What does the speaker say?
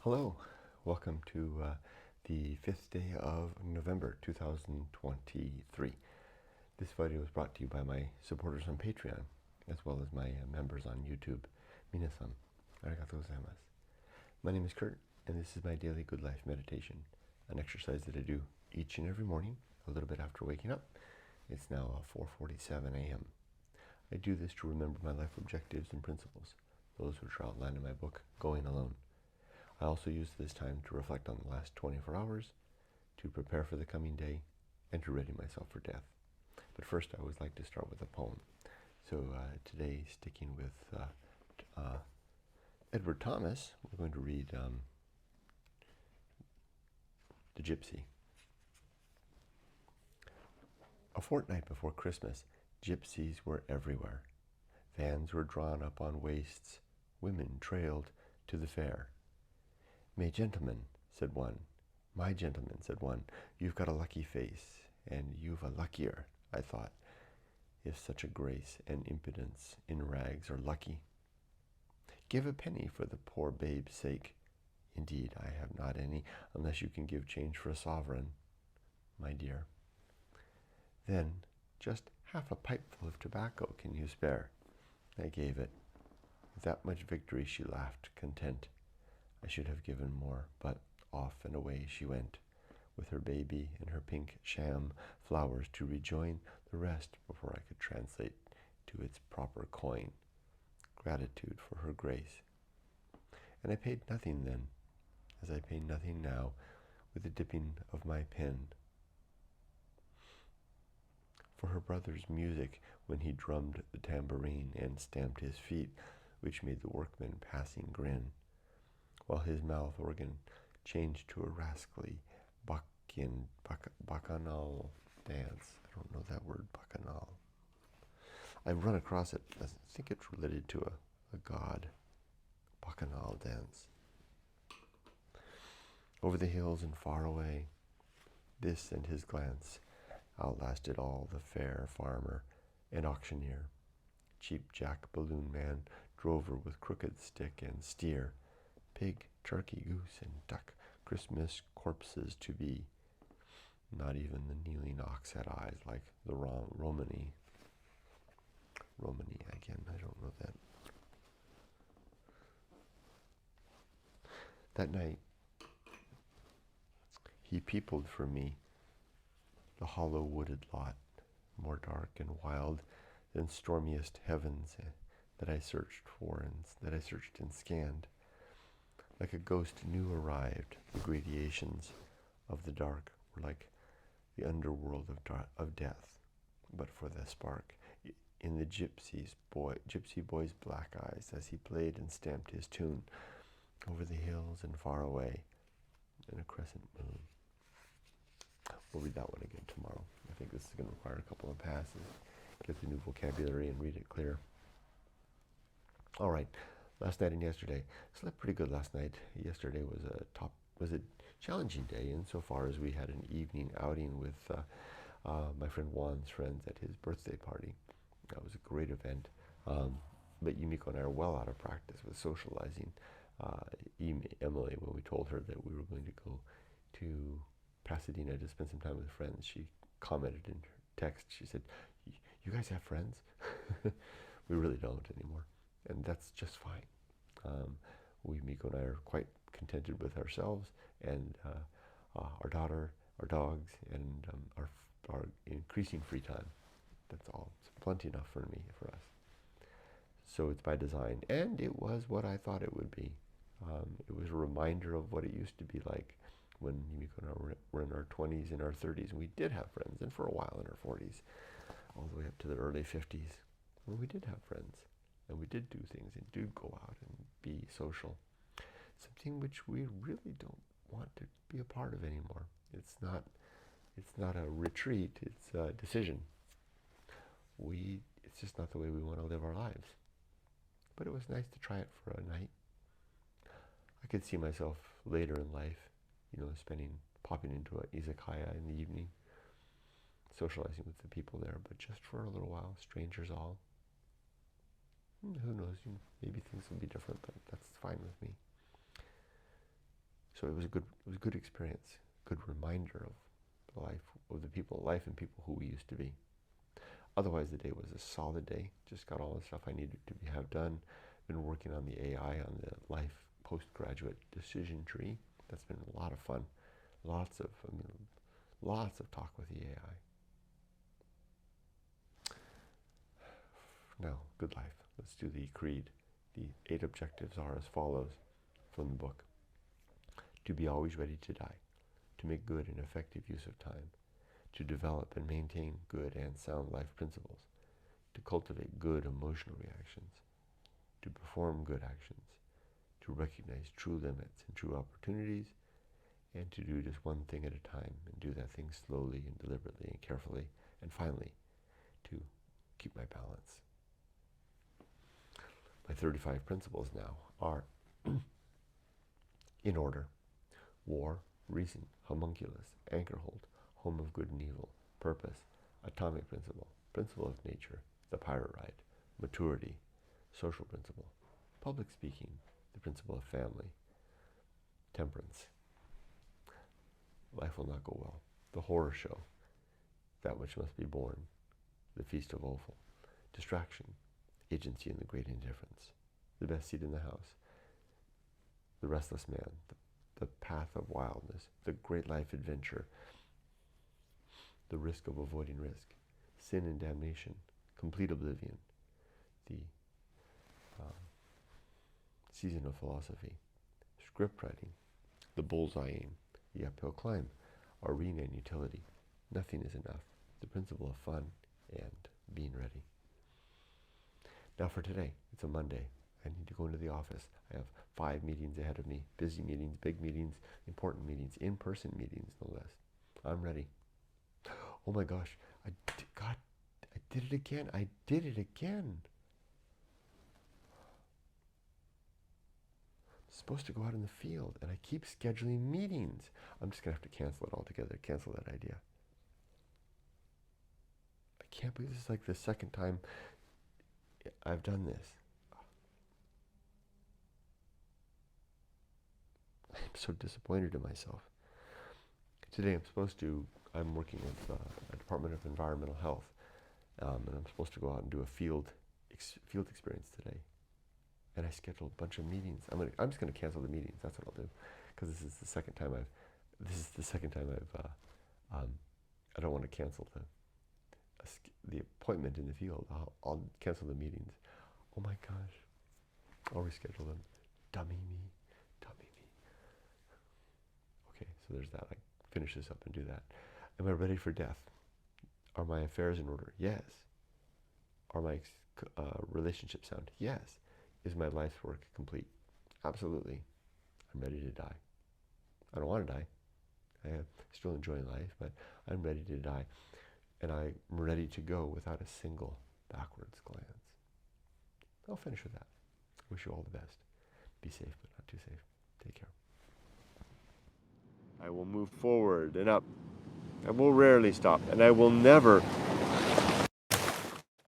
Hello, welcome to the 5th day of November 2023. This video is brought to you by my supporters on Patreon, as well as my members on YouTube. Minasan, arigatou gozaimasu. My name is Kurt, and this is my daily good life meditation, an exercise that I do each and every morning, a little bit after waking up. It's now 4:47 a.m. I do this to remember my life objectives and principles, those which are outlined in my book, Going Alone. I also use this time to reflect on the last 24 hours, to prepare for the coming day, and to ready myself for death. But first, I always like to start with a poem. So today, sticking with Edward Thomas, we're going to read The Gypsy. A fortnight before Christmas, gypsies were everywhere. Vans were drawn up on waists. Women trailed to the fair. "My gentleman," said one. "My gentleman," said one. "You've got a lucky face, and you've a luckier," I thought, if such a grace and impudence in rags are lucky. "Give a penny for the poor babe's sake." "Indeed, I have not any, unless you can give change for a sovereign, my dear." "Then just half a pipeful of tobacco can you spare?" I gave it. With that much victory she laughed, content. I should have given more, but off and away she went, with her baby and her pink sham flowers to rejoin the rest before I could translate to its proper coin gratitude for her grace. And I paid nothing then, as I pay nothing now, with the dipping of my pen, for her brother's music when he drummed the tambourine and stamped his feet, which made the workman passing grin, while his mouth organ changed to a rascally bacchanal dance. I don't know that word, bacchanal. I've run across it. I think it's related to a god. Bacchanal dance. Over the hills and far away, this and his glance outlasted all the fair farmer and auctioneer, cheap jack balloon man, drover with crooked stick and steer, pig, turkey, goose, and duck, Christmas corpses to be. Not even the kneeling ox had eyes like the Romany. Romany, again, I don't know that. That night, he peopled for me the hollow wooded lot, more dark and wild than stormiest heavens that I searched for and that I searched and scanned. Like a ghost new arrived, the gradations of the dark were like the underworld of death, but for the spark in the gypsy boy's black eyes as he played and stamped his tune over the hills and far away in a crescent moon. We'll read that one again tomorrow. I think this is going to require a couple of passes, get the new vocabulary and read it clear. All right. Last night and yesterday. Slept pretty good last night. Yesterday was a challenging day insofar as we had an evening outing with my friend Juan's friends at his birthday party. That was a great event. But Yumiko and I are well out of practice with socializing. Emily, when we told her that we were going to go to Pasadena to spend some time with friends, she commented in her text, she said, "You guys have friends?" We really don't anymore. And that's just fine. Miko and I are quite contented with ourselves and our daughter, our dogs, and our increasing free time. That's all. It's plenty enough for us. So it's by design. And it was what I thought it would be. It was a reminder of what it used to be like when Miko and I were in our 20s and our 30s. And we did have friends, and for a while in our 40s, all the way up to the early 50s, when we did have friends. And we did do things and did go out and be social. Something which we really don't want to be a part of anymore. It's not a retreat, it's a decision. It's just not the way we want to live our lives. But it was nice to try it for a night. I could see myself later in life, popping into an izakaya in the evening, socializing with the people there, but just for a little while, strangers all. Who knows, maybe things will be different, but that's fine with me. So it was a good experience, good reminder of life, of the people, life and people who we used to be. Otherwise, the day was a solid day. Just got all the stuff I needed to have done. Been working on the AI, on the life postgraduate decision tree. That's been a lot of fun. Lots of talk with the AI. Now, good life. Let's do the creed. The 8 objectives are as follows from the book. To be always ready to die, to make good and effective use of time, to develop and maintain good and sound life principles, to cultivate good emotional reactions, to perform good actions, to recognize true limits and true opportunities, and to do just one thing at a time and do that thing slowly and deliberately and carefully, and finally, to keep my balance. My 35 principles now are in order: war, reason, homunculus, anchor hold, home of good and evil, purpose, atomic principle, principle of nature, the pirate ride, maturity, social principle, public speaking, the principle of family, temperance, life will not go well, the horror show, that which must be born, the feast of offal, distraction, agency in the great indifference, the best seat in the house, the restless man, the path of wildness, the great life adventure, the risk of avoiding risk, sin and damnation, complete oblivion, the season of philosophy, script writing, the bullseye aim, the uphill climb, arena and utility, nothing is enough, the principle of fun, and being ready. Now for today, it's a Monday. I need to go into the office. I have 5 meetings ahead of me, busy meetings, big meetings, important meetings, in-person meetings, no less. I'm ready. Oh my gosh, I did it again. I did it again. I'm supposed to go out in the field, and I keep scheduling meetings. I'm just going to have to cancel it altogether, cancel that idea. I can't believe this is like the second time I've done this. I'm so disappointed in myself. Today I'm working with a Department of Environmental Health, and I'm supposed to go out and do a field experience today. And I scheduled a bunch of meetings. I'm just going to cancel the meetings. That's what I'll do, because this is the second time I don't want to cancel the appointment in the field. I'll cancel the meetings. Oh my gosh, I'll reschedule them. Dummy me. Okay, so there's that. I finish this up and do that. Am I ready for death? Are my affairs in order? Yes. Are my relationships sound? Yes. Is my life's work complete? Absolutely. I'm ready to die. I don't want to die. I am still enjoying life, but I'm ready to die. And I'm ready to go without a single backwards glance. I'll finish with that. Wish you all the best. Be safe, but not too safe. Take care. I will move forward and up. I will rarely stop, and I will never